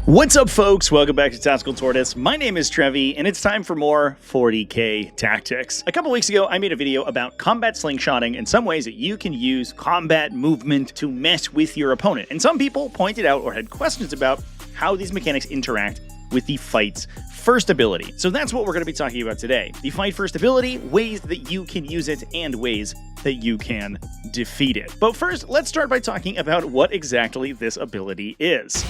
What's up, folks? Welcome back to TacticalTortoise. My name is Trevi, and it's time for more 40k tactics. A couple weeks ago, I made a video about combat slingshotting and some ways that you can use combat movement to mess with your opponent. And some people pointed out or had questions about how these mechanics interact with the fight's first ability. So that's what we're going to be talking about today. The fight first ability, ways that you can use it, and ways that you can defeat it. But first, let's start by talking about what exactly this ability is.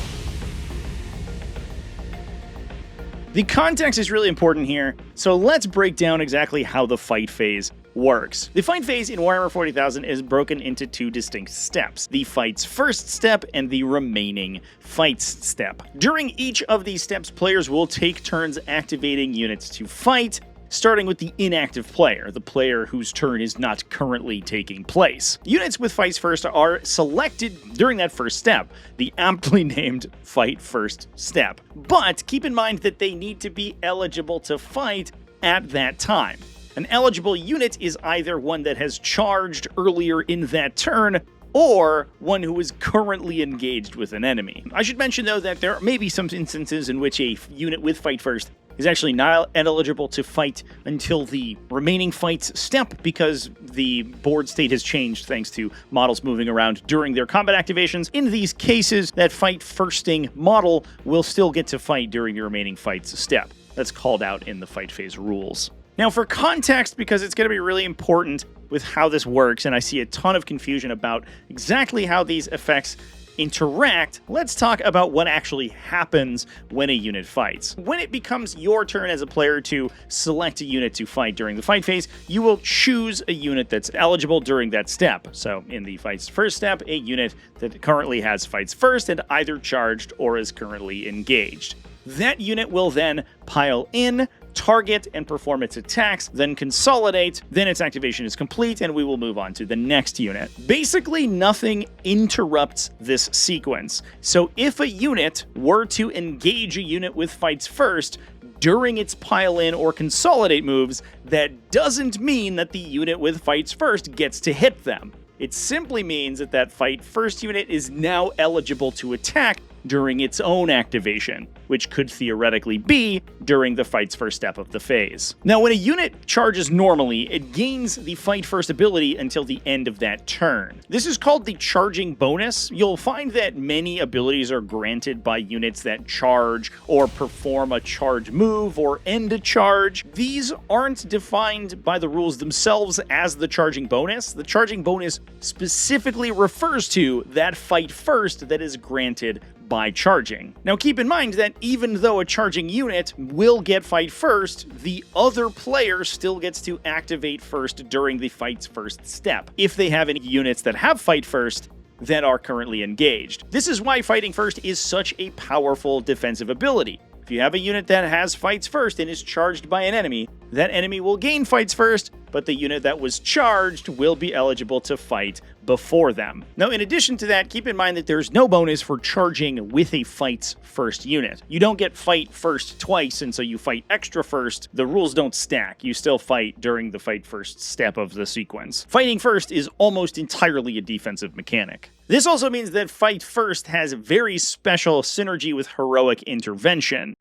The context is really important here, so let's break down exactly how the fight phase works. The fight phase in Warhammer 40,000 is broken into two distinct steps, the fight's first step and the remaining fights step. During each of these steps, players will take turns activating units to fight, starting with the inactive player, the player whose turn is not currently taking place. Units with fights first are selected during that first step, the aptly named fight first step. But keep in mind that they need to be eligible to fight at that time. An eligible unit is either one that has charged earlier in that turn, or one who is currently engaged with an enemy. I should mention, though, that there may be some instances in which a unit with fight first is actually not eligible to fight until the remaining fights step because the board state has changed thanks to models moving around during their combat activations. In these cases, that fight firsting model will still get to fight during the remaining fights step. That's called out in the fight phase rules. Now, for context, because it's going to be really important with how this works, and I see a ton of confusion about exactly how these effects interact, let's talk about what actually happens when a unit fights. When it becomes your turn as a player to select a unit to fight during the fight phase, you will choose a unit that's eligible during that step. So in the fight's first step, a unit that currently has fights first and either charged or is currently engaged. That unit will then pile in, target, and perform its attacks, then consolidate, then its activation is complete, and we will move on to the next unit. Basically, nothing interrupts this sequence. So if a unit were to engage a unit with fights first during its pile in or consolidate moves, that doesn't mean that the unit with fights first gets to hit them. It simply means that that fight first unit is now eligible to attack during its own activation, which could theoretically be during the fight's first step of the phase. Now, when a unit charges normally, it gains the fight first ability until the end of that turn. This is called the charging bonus. You'll find that many abilities are granted by units that charge or perform a charge move or end a charge. These aren't defined by the rules themselves as the charging bonus. The charging bonus specifically refers to that fight first that is granted by charging. Now, keep in mind that even though a charging unit will get fight first, the other player still gets to activate first during the fight's first step, if they have any units that have fight first that are currently engaged. This is why fighting first is such a powerful defensive ability. If you have a unit that has fights first and is charged by an enemy, that enemy will gain fights first, but the unit that was charged will be eligible to fight before them. Now, in addition to that, keep in mind that there's no bonus for charging with a fight's first unit. You don't get fight first twice, and so you fight extra first. The rules don't stack. You still fight during the fight first step of the sequence. Fighting first is almost entirely a defensive mechanic. This also means that fight first has very special synergy with heroic intervention.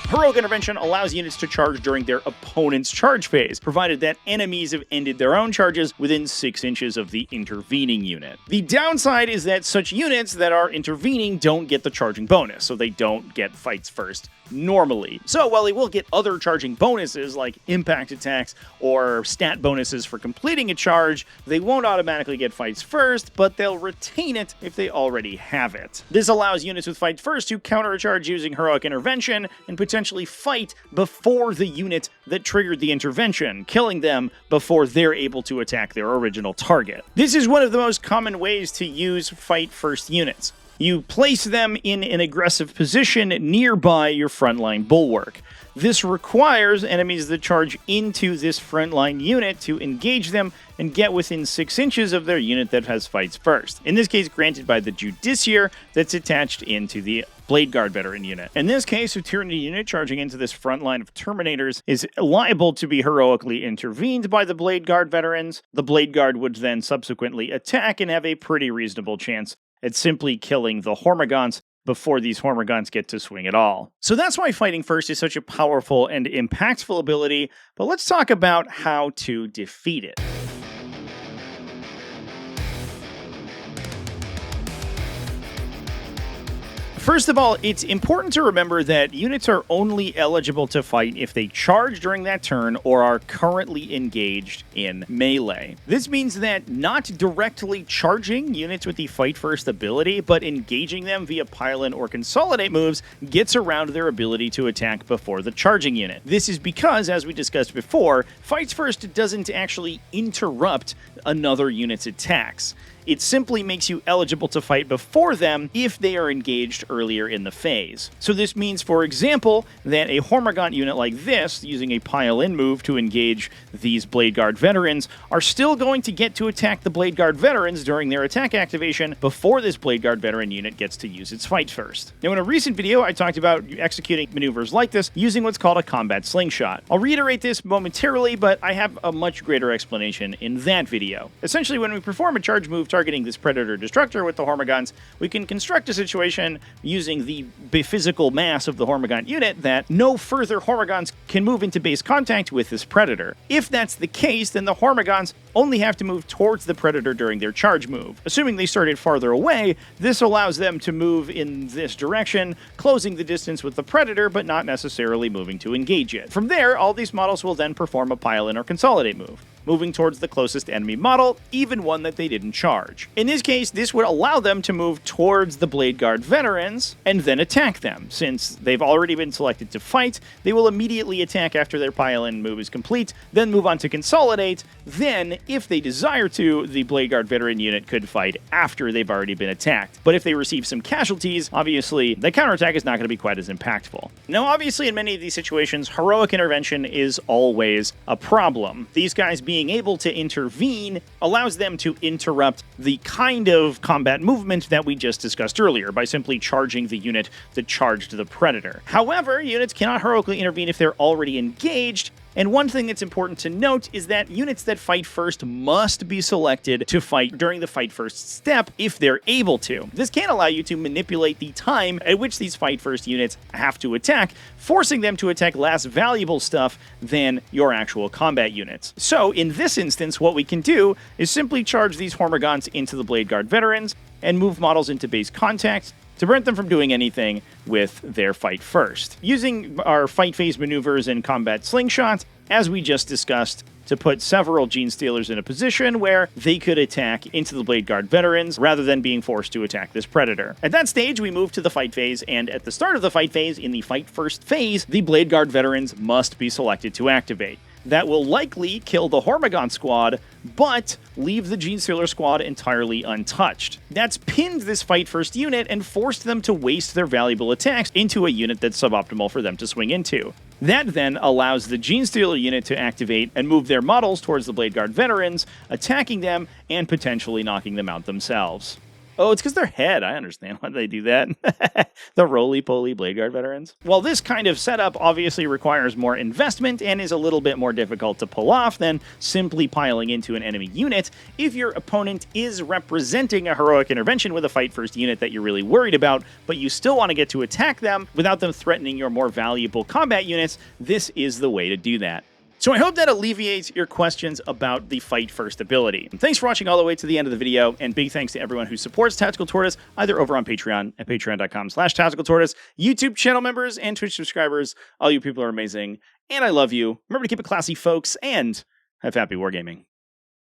Heroic Intervention allows units to charge during their opponent's charge phase, provided that enemies have ended their own charges within 6 inches of the intervening unit. The downside is that such units that are intervening don't get the charging bonus, so they don't get fights first normally. So while they will get other charging bonuses like impact attacks or stat bonuses for completing a charge, they won't automatically get fights first, but they'll retain it if they already have it. This allows units with fight first to counter a charge using Heroic Intervention and potentially fight before the unit that triggered the intervention, killing them before they're able to attack their original target. This is one of the most common ways to use fight first units. You place them in an aggressive position nearby your frontline bulwark. This requires enemies that charge into this frontline unit to engage them and get within 6 inches of their unit that has fights first. In this case, granted by the Judiciary that's attached into the Blade Guard veteran unit. In this case, a Tyranny unit charging into this front line of Terminators is liable to be heroically intervened by the Blade Guard veterans. The Blade Guard would then subsequently attack and have a pretty reasonable chance It's simply killing the Hormagaunts before these Hormagaunts get to swing at all. So that's why fighting first is such a powerful and impactful ability, but let's talk about how to defeat it. First of all, it's important to remember that units are only eligible to fight if they charge during that turn or are currently engaged in melee. This means that not directly charging units with the Fight First ability, but engaging them via pile-in or consolidate moves gets around their ability to attack before the charging unit. This is because, as we discussed before, Fights First doesn't actually interrupt another unit's attacks. It simply makes you eligible to fight before them if they are engaged earlier in the phase. So this means, for example, that a Hormagaunt unit like this, using a pile-in move to engage these Blade Guard veterans, are still going to get to attack the Blade Guard veterans during their attack activation before this Blade Guard veteran unit gets to use its Fight First. Now, in a recent video, I talked about executing maneuvers like this using what's called a combat slingshot. I'll reiterate this momentarily, but I have a much greater explanation in that video. Essentially, when we perform a charge move targeting this Predator Destructor with the Hormagaunts, we can construct a situation using the physical mass of the Hormagaunt unit that no further Hormagaunts can move into base contact with this Predator. If that's the case, then the Hormagaunts only have to move towards the Predator during their charge move. Assuming they started farther away, this allows them to move in this direction, closing the distance with the Predator, but not necessarily moving to engage it. From there, all these models will then perform a pile-in or consolidate move, moving towards the closest enemy model, even one that they didn't charge. In this case, this would allow them to move towards the Blade Guard veterans and then attack them. Since they've already been selected to fight, they will immediately attack after their pile-in move is complete, then move on to consolidate. Then, if they desire to, the Blade Guard veteran unit could fight after they've already been attacked. But if they receive some casualties, obviously, the counterattack is not going to be quite as impactful. Now, obviously, in many of these situations, heroic intervention is always a problem. These guys being able to intervene allows them to interrupt the kind of combat movement that we just discussed earlier by simply charging the unit that charged the Predator. However, units cannot heroically intervene if they're already engaged. And one thing that's important to note is that units that fight first must be selected to fight during the fight first step if they're able to. This can allow you to manipulate the time at which these fight first units have to attack, forcing them to attack less valuable stuff than your actual combat units. So in this instance, what we can do is simply charge these Hormagaunts into the Blade Guard veterans and move models into base contact to prevent them from doing anything with their fight first. Using our fight phase maneuvers and combat slingshots, as we just discussed, to put several Gene Stealers in a position where they could attack into the Blade Guard veterans rather than being forced to attack this Predator. At that stage, we move to the fight phase, and at the start of the fight phase, in the fight first phase, the Blade Guard veterans must be selected to activate. That will likely kill the Hormagaunt squad, but leave the Gene Stealer squad entirely untouched. That's pinned this fight first unit and forced them to waste their valuable attacks into a unit that's suboptimal for them to swing into. That then allows the Gene Stealer unit to activate and move their models towards the Blade Guard veterans, attacking them and potentially knocking them out themselves. Oh, it's because they're head. I understand why they do that. The roly-poly Blade Guard veterans. While this kind of setup obviously requires more investment and is a little bit more difficult to pull off than simply piling into an enemy unit, if your opponent is representing a heroic intervention with a fight-first unit that you're really worried about, but you still want to get to attack them without them threatening your more valuable combat units, this is the way to do that. So I hope that alleviates your questions about the Fight First ability. And thanks for watching all the way to the end of the video, and big thanks to everyone who supports Tactical Tortoise, either over on Patreon at patreon.com/TacticalTortoise, YouTube channel members, and Twitch subscribers. All you people are amazing, and I love you. Remember to keep it classy, folks, and have happy wargaming.